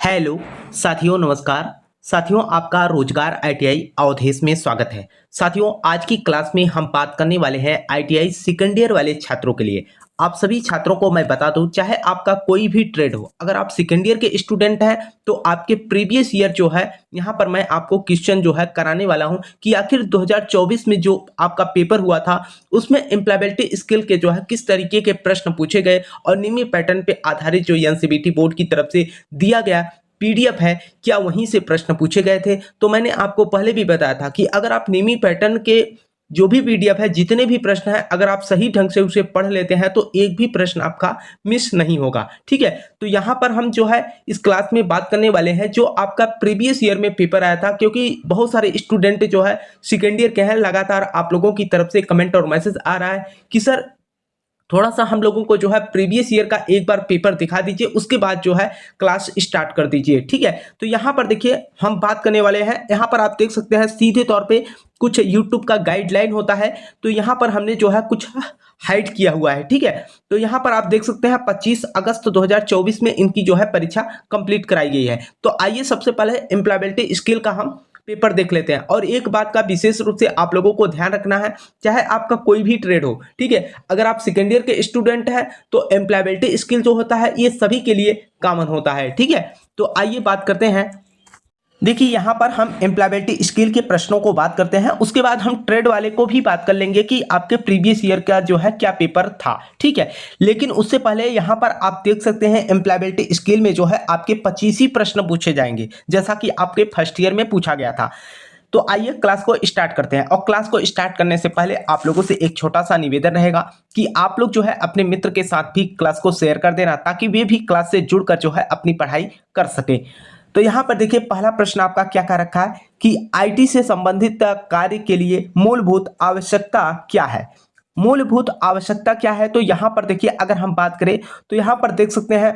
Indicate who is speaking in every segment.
Speaker 1: Hello साथियों, नमस्कार साथियों। आपका रोजगार आईटीआई अवधेश में स्वागत है। साथियों, आज की क्लास में हम बात करने वाले हैं आईटीआई सेकंड ईयर वाले छात्रों के लिए। आप सभी छात्रों को मैं बता दूं, चाहे आपका कोई भी ट्रेड हो, अगर आप सेकंड ईयर के स्टूडेंट हैं तो आपके प्रीवियस ईयर जो है यहाँ पर मैं आपको क्वेश्चन जो है कराने वाला हूं कि आखिर 2024 में जो आपका पेपर हुआ था उसमें एम्प्लॉयबिलिटी स्किल के जो है किस तरीके के प्रश्न पूछे गए और निम्न पैटर्न पे आधारित जो एनसीईआरटी बोर्ड की तरफ से दिया गया पीडीएफ है, क्या वहीं से प्रश्न पूछे गए थे। तो मैंने आपको पहले भी बताया था कि अगर आप निमी पैटर्न के जो भी पीडीएफ है, जितने भी प्रश्न हैं, अगर आप सही ढंग से उसे पढ़ लेते हैं तो एक भी प्रश्न आपका मिस नहीं होगा। ठीक है, तो यहाँ पर हम जो है इस क्लास में बात करने वाले हैं जो आपका प्रीवियस ईयर में पेपर आया था, क्योंकि बहुत सारे स्टूडेंट जो है सेकेंड ईयर के हैं। लगातार आप लोगों की तरफ से कमेंट और मैसेज आ रहा है कि सर थोड़ा सा हम लोगों को जो है प्रीवियस ईयर का एक बार पेपर दिखा दीजिए, उसके बाद जो है क्लास स्टार्ट कर दीजिए। ठीक है, तो यहाँ पर देखिए हम बात करने वाले हैं। यहाँ पर आप देख सकते हैं सीधे तौर पे कुछ यूट्यूब का गाइडलाइन होता है, तो यहाँ पर हमने जो है कुछ हाइड किया हुआ है। ठीक है, तो यहाँ पर आप देख सकते हैं 25 अगस्त 2024 में इनकी जो है परीक्षा कंप्लीट कराई गई है। तो आइए सबसे पहले एम्प्लॉयबिलिटी स्किल का हम पेपर देख लेते हैं। और एक बात का विशेष रूप से आप लोगों को ध्यान रखना है, चाहे आपका कोई भी ट्रेड हो, ठीक है, अगर आप सेकेंड ईयर के स्टूडेंट हैं तो एम्प्लॉयबिलिटी स्किल जो होता है ये सभी के लिए कॉमन होता है। ठीक है, तो आइए बात करते हैं। देखिए यहाँ पर हम एम्प्लॉयबिलिटी स्किल के प्रश्नों को बात करते हैं, उसके बाद हम ट्रेड वाले को भी बात कर लेंगे कि आपके प्रीवियस ईयर का जो है क्या पेपर था। ठीक है, लेकिन उससे पहले यहाँ पर आप देख सकते हैं एम्प्लॉयबिलिटी स्किल में जो है आपके 25 ही प्रश्न पूछे जाएंगे, जैसा कि आपके फर्स्ट ईयर में पूछा गया था। तो आइए क्लास को स्टार्ट करते हैं। और क्लास को स्टार्ट करने से पहले आप लोगों से एक छोटा सा निवेदन रहेगा कि आप लोग जो है अपने मित्र के साथ भी क्लास को शेयर कर देना, ताकि वे भी क्लास से जुड़कर जो है अपनी पढ़ाई कर सके। तो यहाँ पर देखिए पहला प्रश्न आपका क्या कर रखा है कि आईटी से संबंधित कार्य के लिए मूलभूत आवश्यकता क्या है। मूलभूत आवश्यकता क्या है, तो यहाँ पर देखिए अगर हम बात करें तो यहाँ पर देख सकते हैं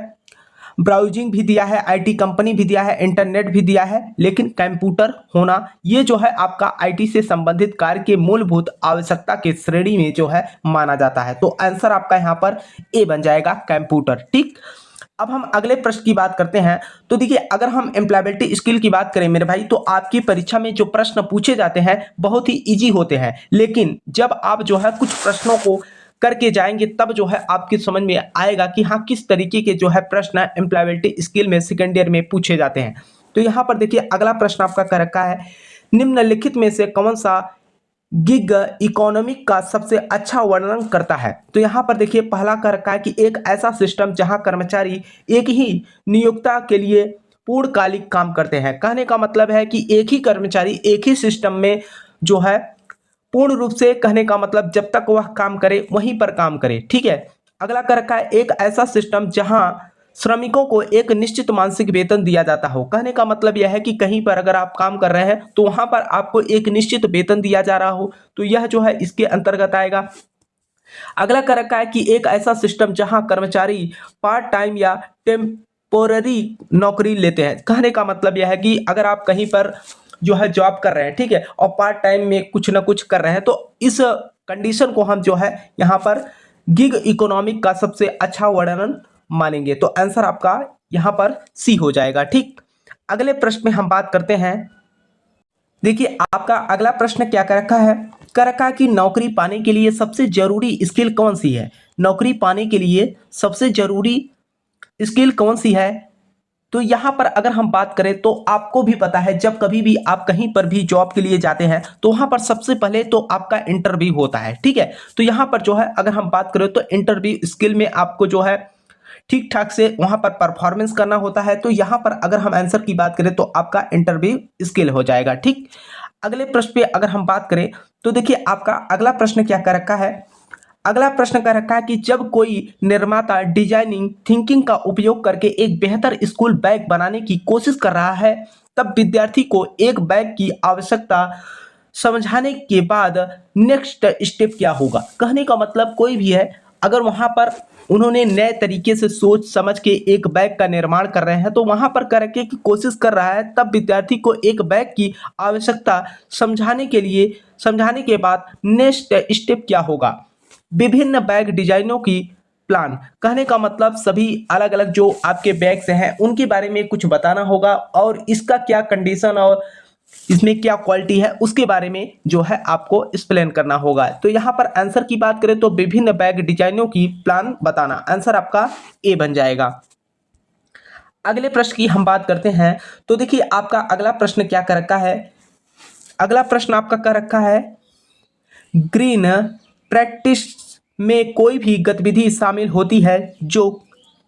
Speaker 1: ब्राउजिंग भी दिया है, आईटी कंपनी भी दिया है, इंटरनेट भी दिया है, लेकिन कंप्यूटर होना ये जो है आपका आईटी से संबंधित कार्य के मूलभूत आवश्यकता के श्रेणी में जो है माना जाता है। तो आंसर आपका यहाँ पर ए बन जाएगा, कंप्यूटर। ठीक, अब हम अगले प्रश्न की बात करते हैं। तो देखिए अगर हम एम्प्लॉयबिलिटी स्किल की बात करें मेरे भाई, तो आपकी परीक्षा में जो प्रश्न पूछे जाते हैं बहुत ही इजी होते हैं, लेकिन जब आप जो है कुछ प्रश्नों को करके जाएंगे तब जो है आपकी समझ में आएगा कि हाँ किस तरीके के जो है प्रश्न एम्प्लॉयबिलिटी स्किल में सेकेंड ईयर में पूछे जाते हैं। तो यहाँ पर देखिए अगला प्रश्न आपका कर रखा है, निम्नलिखित में से कौन सा गिग इकोनॉमिक का सबसे अच्छा वर्णन करता है। तो यहाँ पर देखिए पहला कर रखा है कि एक ऐसा सिस्टम जहां कर्मचारी एक ही नियोक्ता के लिए पूर्णकालिक काम करते हैं। कहने का मतलब है कि एक ही कर्मचारी एक ही सिस्टम में जो है पूर्ण रूप से, कहने का मतलब जब तक वह काम करे वहीं पर काम करे। ठीक है, अगला कर रखा है एक ऐसा सिस्टम जहां श्रमिकों को एक निश्चित मासिक वेतन दिया जाता हो। कहने का मतलब यह है कि कहीं पर अगर आप काम कर रहे हैं तो वहां पर आपको एक निश्चित वेतन दिया जा रहा हो, तो यह जो है इसके अंतर्गत आएगा। अगला कर रखा है कि एक ऐसा सिस्टम जहां कर्मचारी पार्ट टाइम या टेम्पोररी नौकरी लेते हैं। कहने का मतलब यह है कि अगर आप कहीं पर जो है जॉब कर रहे हैं, ठीक है, और पार्ट टाइम में कुछ ना कुछ कर रहे हैं, तो इस कंडीशन को हम जो है यहाँ पर गिग इकोनॉमिक का सबसे अच्छा वर्णन मानेंगे। तो आंसर आपका यहाँ पर सी हो जाएगा। ठीक, अगले प्रश्न में हम बात करते हैं। देखिए आपका अगला प्रश्न क्या कर रखा है, कर रखा है कि नौकरी पाने के लिए सबसे जरूरी स्किल कौन सी है। नौकरी पाने के लिए सबसे जरूरी स्किल कौन सी है। तो यहाँ पर अगर हम बात करें तो आपको भी पता है जब कभी भी आप कहीं पर भी जॉब के लिए जाते हैं तो वहाँ पर सबसे पहले तो आपका इंटरव्यू होता है। ठीक है, तो यहाँ पर जो है अगर हम बात करें तो इंटरव्यू स्किल में आपको जो है ठीक ठाक से वहाँ पर परफॉर्मेंस करना होता है। तो यहाँ पर अगर हम आंसर की बात करें तो आपका इंटरव्यू स्किल हो जाएगा। ठीक, अगले प्रश्न पे अगर हम बात करें तो देखिए आपका अगला प्रश्न क्या कर रखा है। अगला प्रश्न कर रखा है कि जब कोई निर्माता डिजाइनिंग थिंकिंग का उपयोग करके एक बेहतर स्कूल बैग बनाने की कोशिश कर रहा है, तब विद्यार्थी को एक बैग की आवश्यकता समझाने के बाद नेक्स्ट स्टेप क्या होगा। कहने का मतलब कोई भी है, अगर वहां पर उन्होंने नए तरीके से सोच समझ के एक बैग का निर्माण कर रहे हैं, तो वहां पर करके की कोशिश कर रहा है, तब विद्यार्थी को एक बैग की आवश्यकता समझाने के बाद नेक्स्ट स्टेप क्या होगा। विभिन्न बैग डिजाइनों की प्लान, कहने का मतलब सभी अलग अलग जो आपके बैग्स हैं उनके बारे में कुछ बताना होगा और इसका क्या कंडीशन और इसमें क्या क्वालिटी है उसके बारे में जो है आपको एक्सप्लेन करना होगा। तो यहाँ पर आंसर की बात करें तो विभिन्न बैग डिजाइनों की प्लान बताना, आंसर आपका ए बन जाएगा। अगले प्रश्न की हम बात करते हैं तो देखिए आपका अगला प्रश्न क्या कर रखा है, अगला प्रश्न आपका कर रखा है ग्रीन प्रैक्टिस में कोई भी गतिविधि शामिल होती है जो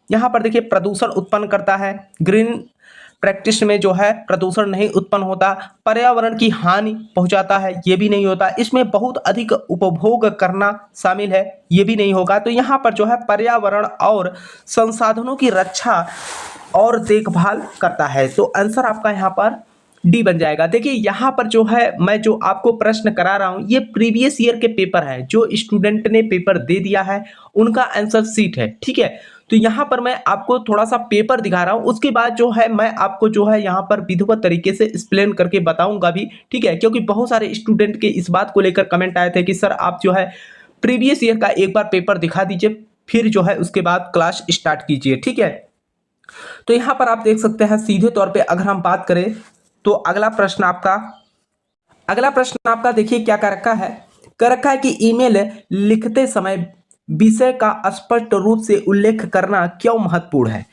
Speaker 1: यहाँ पर देखिए प्रदूषण उत्पन्न करता है। ग्रीन प्रैक्टिस में जो है प्रदूषण नहीं उत्पन्न होता, पर्यावरण की हानि पहुंचाता है ये भी नहीं होता, इसमें बहुत अधिक उपभोग करना शामिल है ये भी नहीं होगा। तो यहाँ पर जो है पर्यावरण और संसाधनों की रक्षा और देखभाल करता है। तो आंसर आपका यहाँ पर डी बन जाएगा। देखिए यहाँ पर जो है मैं जो आपको प्रश्न करा रहा हूँ ये प्रीवियस ईयर के पेपर है, जो स्टूडेंट ने पेपर दे दिया है उनका आंसर शीट है, ठीक है। तो यहाँ पर मैं आपको थोड़ा सा पेपर दिखा रहा हूँ, उसके बाद जो है मैं आपको जो है यहाँ पर विधिवत तरीके से एक्सप्लेन करके बताऊंगा भी, ठीक है। क्योंकि बहुत सारे स्टूडेंट के इस बात को लेकर कमेंट आए थे कि सर आप जो है प्रीवियस ईयर का एक बार पेपर दिखा दीजिए फिर जो है उसके बाद क्लास स्टार्ट कीजिए, ठीक है। तो यहाँ पर आप देख सकते हैं सीधे तौर पर अगर हम बात करें तो अगला प्रश्न आपका देखिए क्या कर रखा है कि ईमेल लिखते समय विषय का स्पष्ट रूप से उल्लेख करना क्यों महत्वपूर्ण है।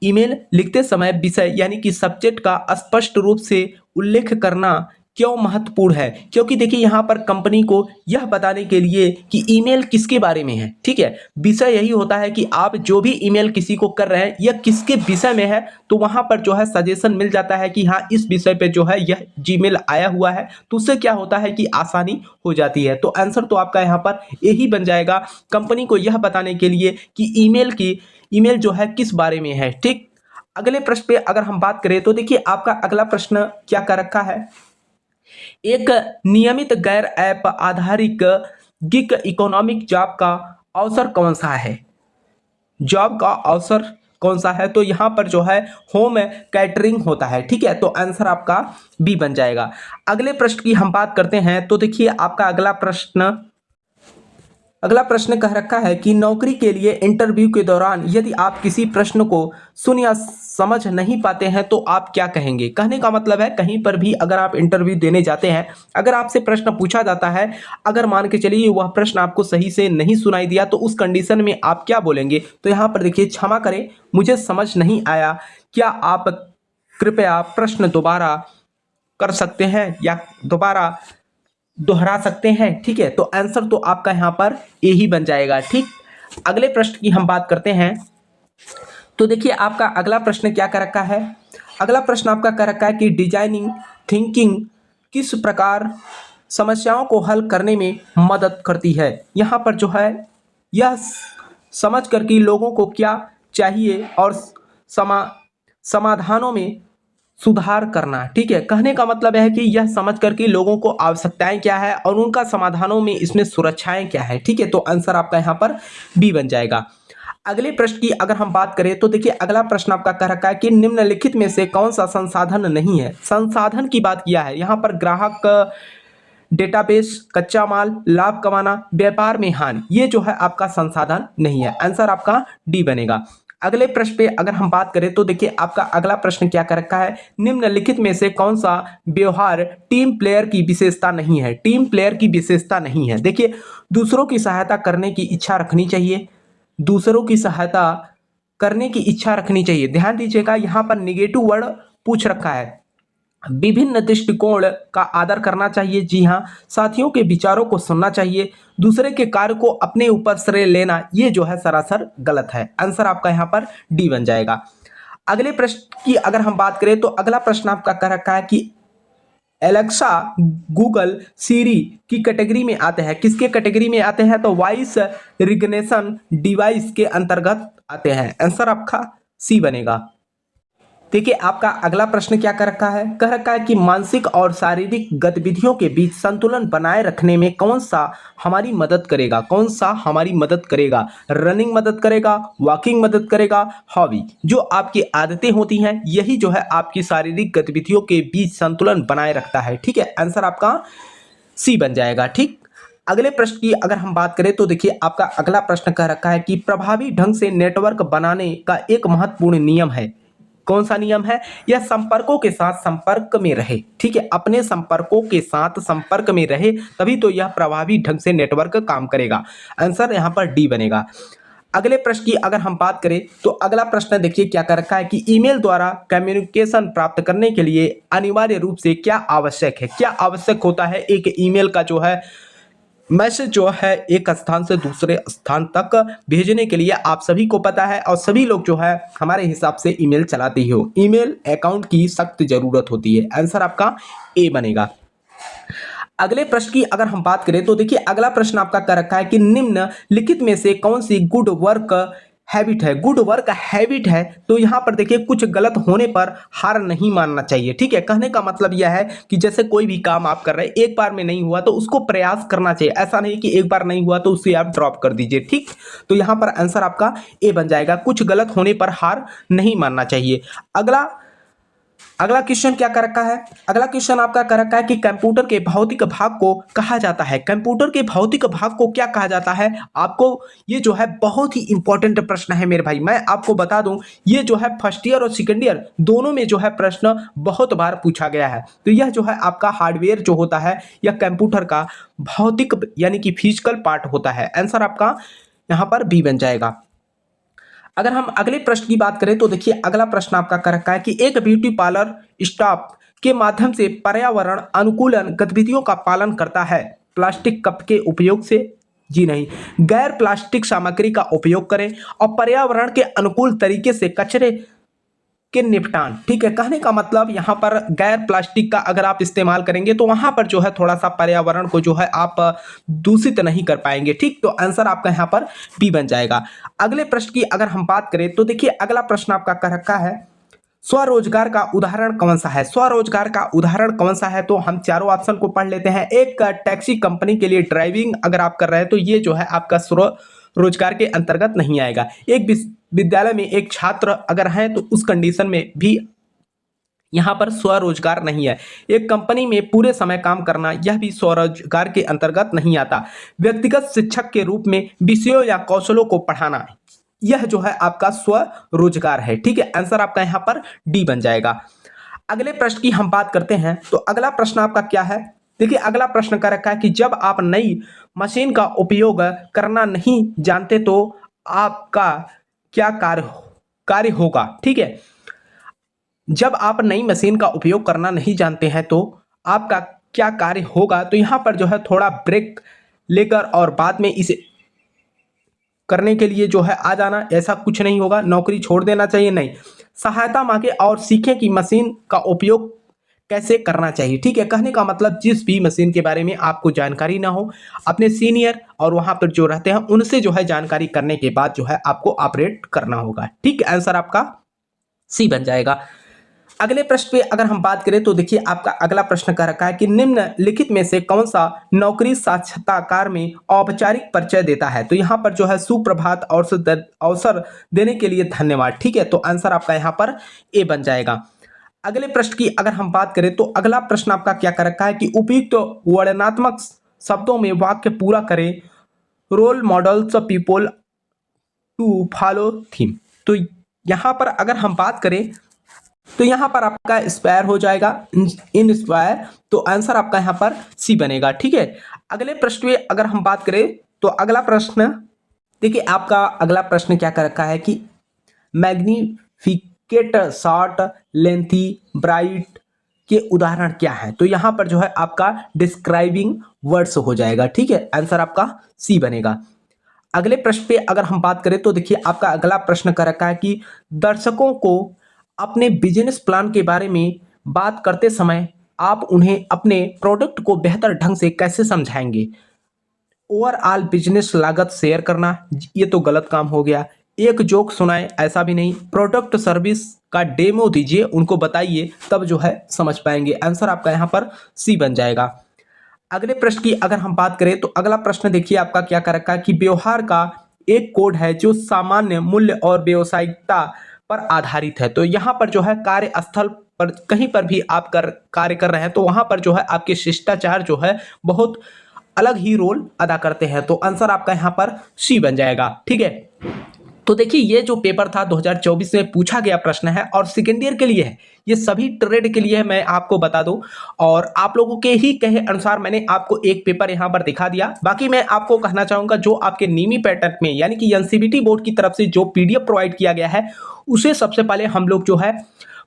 Speaker 1: ईमेल लिखते समय विषय यानी कि सब्जेक्ट का स्पष्ट रूप से उल्लेख करना क्यों महत्वपूर्ण है, क्योंकि देखिए यहाँ पर कंपनी को यह बताने के लिए कि ईमेल किसके बारे में है, ठीक है। विषय यही होता है कि आप जो भी ईमेल किसी को कर रहे हैं यह किसके विषय में है, तो वहाँ पर जो है सजेशन मिल जाता है कि हाँ इस विषय पे जो है यह जीमेल आया हुआ है, तो उससे क्या होता है कि आसानी हो जाती है। तो आंसर तो आपका यहाँ पर यही बन जाएगा, कंपनी को यह बताने के लिए कि ईमेल जो है किस बारे में है, ठीक। अगले प्रश्न पे अगर हम बात करें तो देखिए आपका अगला प्रश्न क्या कर रखा है, एक नियमित गैर ऐप आधारित गिग इकोनॉमिक जॉब का अवसर कौन सा है, जॉब का अवसर कौन सा है। तो यहाँ पर जो है होम कैटरिंग होता है, ठीक है। तो आंसर आपका बी बन जाएगा। अगले प्रश्न की हम बात करते हैं तो देखिए आपका अगला प्रश्न कह रखा है कि नौकरी के लिए इंटरव्यू के दौरान यदि आप किसी प्रश्न को सुन या समझ नहीं पाते हैं तो आप क्या कहेंगे। कहने का मतलब है कहीं पर भी अगर आप इंटरव्यू देने जाते हैं, अगर आपसे प्रश्न पूछा जाता है, अगर मान के चलिए वह प्रश्न आपको सही से नहीं सुनाई दिया तो उस कंडीशन में आप क्या बोलेंगे। तो यहाँ पर देखिए क्षमा करें मुझे समझ नहीं आया, क्या आप कृपया प्रश्न दोबारा कर सकते हैं या दोबारा दोहरा सकते हैं, ठीक है। तो आंसर तो आपका यहाँ पर ए ही बन जाएगा, ठीक। अगले प्रश्न की हम बात करते हैं तो देखिए आपका अगला प्रश्न क्या कर रखा है, अगला प्रश्न आपका कर रखा है कि डिजाइनिंग थिंकिंग किस प्रकार समस्याओं को हल करने में मदद करती है। यहाँ पर जो है यह समझ कर कि लोगों को क्या चाहिए और समाधानों में सुधार करना, ठीक है। कहने का मतलब है कि यह समझ कर कि लोगों को आवश्यकताएं क्या है और उनका समाधानों में इसमें सुरक्षाएं क्या है, ठीक है। तो आंसर आपका यहाँ पर बी बन जाएगा। अगले प्रश्न की अगर हम बात करें तो देखिए अगला प्रश्न आपका कह रखा है कि निम्नलिखित में से कौन सा संसाधन नहीं है। संसाधन की बात किया है यहाँ पर ग्राहक, डेटाबेस, कच्चा माल, लाभ कमाना, व्यापार में हानि, ये जो है आपका संसाधन नहीं है। आंसर आपका डी बनेगा। अगले प्रश्न पे अगर हम बात करें तो देखिए आपका अगला प्रश्न क्या कर रखा है, निम्नलिखित में से कौन सा व्यवहार टीम प्लेयर की विशेषता नहीं है। टीम प्लेयर की विशेषता नहीं है, देखिए दूसरों की सहायता करने की इच्छा रखनी चाहिए, दूसरों की सहायता करने की इच्छा रखनी चाहिए। ध्यान दीजिएगा यहाँ पर निगेटिव वर्ड पूछ रखा है, विभिन्न दृष्टिकोण का आदर करना चाहिए, जी हाँ, साथियों के विचारों को सुनना चाहिए, दूसरे के कार्य को अपने ऊपर श्रेय लेना, ये जो है सरासर गलत है। आंसर आपका यहाँ पर डी बन जाएगा। अगले प्रश्न की अगर हम बात करें तो अगला प्रश्न आपका कह रखा है कि एलेक्सा, गूगल, सीरी की कैटेगरी में आते हैं, किसके कैटेगरी में आते हैं, तो वॉइस रिकग्निशन डिवाइस के अंतर्गत आते हैं। आंसर आपका सी बनेगा। देखिए आपका अगला प्रश्न क्या कर रखा है, कह रखा है कि मानसिक और शारीरिक गतिविधियों के बीच संतुलन बनाए रखने में कौन सा हमारी मदद करेगा, कौन सा हमारी मदद करेगा। रनिंग मदद करेगा, वॉकिंग मदद करेगा, हॉबी, जो आपकी आदतें होती हैं यही जो है आपकी शारीरिक गतिविधियों के बीच संतुलन बनाए रखता है, ठीक है। आंसर आपका सी बन जाएगा, ठीक। अगले प्रश्न की अगर हम बात करें तो देखिए आपका अगला प्रश्न कह रखा है कि प्रभावी ढंग से नेटवर्क बनाने का एक महत्वपूर्ण नियम है। कौन सा नियम है? यह संपर्कों के साथ संपर्क में रहे। ठीक है, अपने संपर्कों के साथ संपर्क में रहे तभी तो यह प्रभावी ढंग से नेटवर्क काम करेगा। आंसर यहाँ पर डी बनेगा। अगले प्रश्न की अगर हम बात करें तो अगला प्रश्न देखिए क्या कर रखा है कि ईमेल द्वारा कम्युनिकेशन प्राप्त करने के लिए अनिवार्य रूप से क्या आवश्यक है? क्या आवश्यक होता है एक ईमेल का जो है मैसेज जो है एक स्थान से दूसरे स्थान तक भेजने के लिए? आप सभी को पता है और सभी लोग जो है हमारे हिसाब से ईमेल चलाते ही हो। ईमेल अकाउंट की सख्त जरूरत होती है। आंसर आपका ए बनेगा। अगले प्रश्न की अगर हम बात करें तो देखिए अगला प्रश्न आपका कर रखा है कि निम्नलिखित में से कौन सी गुड वर्क हैबिट है? गुड वर्क हैबिट है तो यहाँ पर देखिए कुछ गलत होने पर हार नहीं मानना चाहिए। ठीक है, कहने का मतलब यह है कि जैसे कोई भी काम आप कर रहे हैं, एक बार में नहीं हुआ तो उसको प्रयास करना चाहिए। ऐसा नहीं कि एक बार नहीं हुआ तो उसे आप ड्रॉप कर दीजिए। ठीक, तो यहाँ पर आंसर आपका ए बन जाएगा। कुछ गलत होने पर हार नहीं मानना चाहिए। अगला क्वेश्चन क्या कर रखा है? अगला क्वेश्चन आपका कर रखा है कि कंप्यूटर के भौतिक भाग को कहा जाता है। कंप्यूटर के भौतिक भाग को क्या कहा जाता है? आपको ये जो है बहुत ही इंपॉर्टेंट प्रश्न है मेरे भाई। मैं आपको बता दूं ये जो है फर्स्ट ईयर और सेकंड ईयर दोनों में जो है प्रश्न बहुत बार पूछा गया है। तो यह जो है आपका हार्डवेयर जो होता है यह कंप्यूटर का भौतिक यानी कि फिजिकल पार्ट होता है। आंसर आपका यहाँ पर बी बन जाएगा। अगर हम अगले प्रश्न की बात करें तो देखिए अगला प्रश्न आपका कर रखा है कि एक ब्यूटी पार्लर स्टाफ के माध्यम से पर्यावरण अनुकूलन गतिविधियों का पालन करता है। प्लास्टिक कप के उपयोग से? जी नहीं, गैर प्लास्टिक सामग्री का उपयोग करें और पर्यावरण के अनुकूल तरीके से कचरे के निपटान। ठीक है, कहने का मतलब यहाँ पर गैर प्लास्टिक का अगर आप इस्तेमाल करेंगे तो वहां पर जो है थोड़ा सा पर्यावरण को जो है आप दूषित नहीं कर पाएंगे। ठीक, तो आंसर आपका यहाँ पर बी बन जाएगा। अगले प्रश्न की अगर हम बात करें तो देखिए अगला प्रश्न आपका कह रखा है स्वरोजगार का उदाहरण कौन सा है? स्वरोजगार का उदाहरण कौन सा है? तो हम चारों ऑप्शन को पढ़ लेते हैं। एक टैक्सी कंपनी के लिए ड्राइविंग अगर आप कर रहे हैं तो ये जो है आपका स्वरोजगार के अंतर्गत नहीं आएगा। एक विद्यालय में एक छात्र अगर है तो उस कंडीशन में भी यहाँ पर स्वरोजगार नहीं है। एक कंपनी में पूरे समय काम करना यह भी स्वरोजगार के अंतर्गत नहीं आता। व्यक्तिगत शिक्षक के रूप में विषयों या कौशलों को पढ़ाना यह जो है आपका स्वरोजगार है। ठीक है, आंसर आपका यहाँ पर डी बन जाएगा। अगले प्रश्न की हम बात करते हैं तो अगला प्रश्न आपका क्या है? देखिए अगला प्रश्न का रखा है कि जब आप नई मशीन का उपयोग करना नहीं जानते तो आपका क्या कार्य होगा? ठीक है, जब आप नई मशीन का उपयोग करना नहीं जानते हैं तो आपका क्या कार्य होगा? तो यहाँ पर जो है थोड़ा ब्रेक लेकर और बाद में इसे करने के लिए जो है आ जाना, ऐसा कुछ नहीं होगा। नौकरी छोड़ देना चाहिए? नहीं, सहायता मांगे और सीखें कि मशीन का उपयोग कैसे करना चाहिए। ठीक है, कहने का मतलब जिस भी मशीन के बारे में आपको जानकारी ना हो, अपने सीनियर और वहां पर जो रहते हैं उनसे जो है जानकारी करने के बाद जो है आपको ऑपरेट करना होगा। ठीक है, आंसर आपका सी बन जाएगा। अगले प्रश्न पे अगर हम बात करें तो देखिए आपका अगला प्रश्न कह रखा है कि निम्नलिखित में से कौन सा नौकरी साक्षात्कार में औपचारिक परिचय देता है? तो यहाँ पर जो है सुप्रभात और अवसर देने के लिए धन्यवाद। ठीक है, तो आंसर आपका यहाँ पर ए बन जाएगा। अगले प्रश्न की अगर हम बात करें तो अगला प्रश्न आपका क्या कर रखा है कि उपयुक्त वर्णनात्मक शब्दों में वाक्य पूरा करें। Role models people to follow them. तो यहाँ पर अगर हम बात करें तो यहाँ पर आपका इंस्पायर हो जाएगा, इंस्पायर। तो आंसर आपका यहाँ पर सी बनेगा। ठीक है, अगले प्रश्न में अगर हम बात करें तो अगला प्रश्न देखिए आपका अगला प्रश्न क्या कर रखा है कि मैग्निफिकेट, शॉर्ट, लेंथी, ब्राइट के उदाहरण क्या है? तो यहाँ पर जो है आपका डिस्क्राइबिंग वर्ड्स हो जाएगा। ठीक है, आंसर आपका सी बनेगा। अगले प्रश्न पे अगर हम बात करें तो देखिए आपका अगला प्रश्न कर रखा है कि दर्शकों को अपने बिजनेस प्लान के बारे में बात करते समय आप उन्हें अपने प्रोडक्ट को बेहतर ढंग से कैसे समझाएंगे? ओवरऑल बिजनेस लागत शेयर करना, ये तो गलत काम हो गया। एक जोक सुनाए, ऐसा भी नहीं। प्रोडक्ट सर्विस का डेमो दीजिए, उनको बताइए, तब जो है समझ पाएंगे। आंसर आपका यहाँ पर सी बन जाएगा। अगले प्रश्न की अगर हम बात करें तो अगला प्रश्न देखिए आपका क्या कर रखा है कि व्यवहार का एक कोड है जो सामान्य मूल्य और व्यावसायिकता पर आधारित है। तो यहाँ पर जो है कार्यस्थल पर कहीं पर भी आप कार्य कर रहे हैं तो वहां पर जो है आपके शिष्टाचार जो है बहुत अलग ही रोल अदा करते हैं। तो आंसर आपका यहाँ पर सी बन जाएगा। ठीक है, तो देखिए ये जो पेपर था 2024 में पूछा गया प्रश्न है और सेकेंड ईयर के लिए है, ये सभी ट्रेड के लिए है, मैं आपको बता दूं। और आप लोगों के ही कहे अनुसार मैंने आपको एक पेपर यहां पर दिखा दिया। बाकी मैं आपको कहना चाहूंगा जो आपके नीमी पैटर्न में यानी कि एनसीबीटी बोर्ड की तरफ से जो पीडीएफ प्रोवाइड किया गया है उसे सबसे पहले हम लोग जो है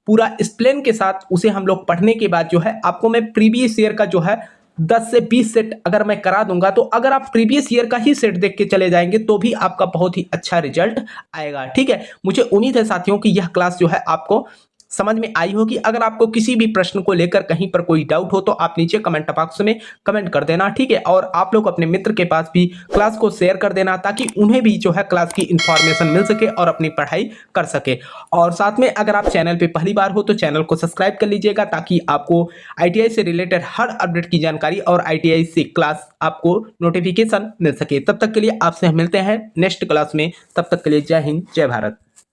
Speaker 1: पूरा एक्सप्लेन के साथ उसे हम लोग पढ़ने के बाद जो है आपको मैं प्रीवियस ईयर का जो है 10 से 20 सेट अगर मैं करा दूंगा, तो अगर आप प्रीवियस ईयर का ही सेट देख के चले जाएंगे तो भी आपका बहुत ही अच्छा रिजल्ट आएगा। ठीक है, मुझे उम्मीद है साथियों कि यह क्लास जो है आपको समझ में आई होगी। अगर आपको किसी भी प्रश्न को लेकर कहीं पर कोई डाउट हो तो आप नीचे कमेंट बॉक्स में कमेंट कर देना। ठीक है, और आप लोग अपने मित्र के पास भी क्लास को शेयर कर देना ताकि उन्हें भी जो है क्लास की इंफॉर्मेशन मिल सके और अपनी पढ़ाई कर सके। और साथ में अगर आप चैनल पे पहली बार हो तो चैनल को सब्सक्राइब कर लीजिएगा ताकि आपको आईटीआई से रिलेटेड हर अपडेट की जानकारी और आईटीआई से क्लास आपको नोटिफिकेशन मिल सके। तब तक के लिए आपसे मिलते हैं नेक्स्ट क्लास में। तब तक के लिए जय हिंद, जय भारत।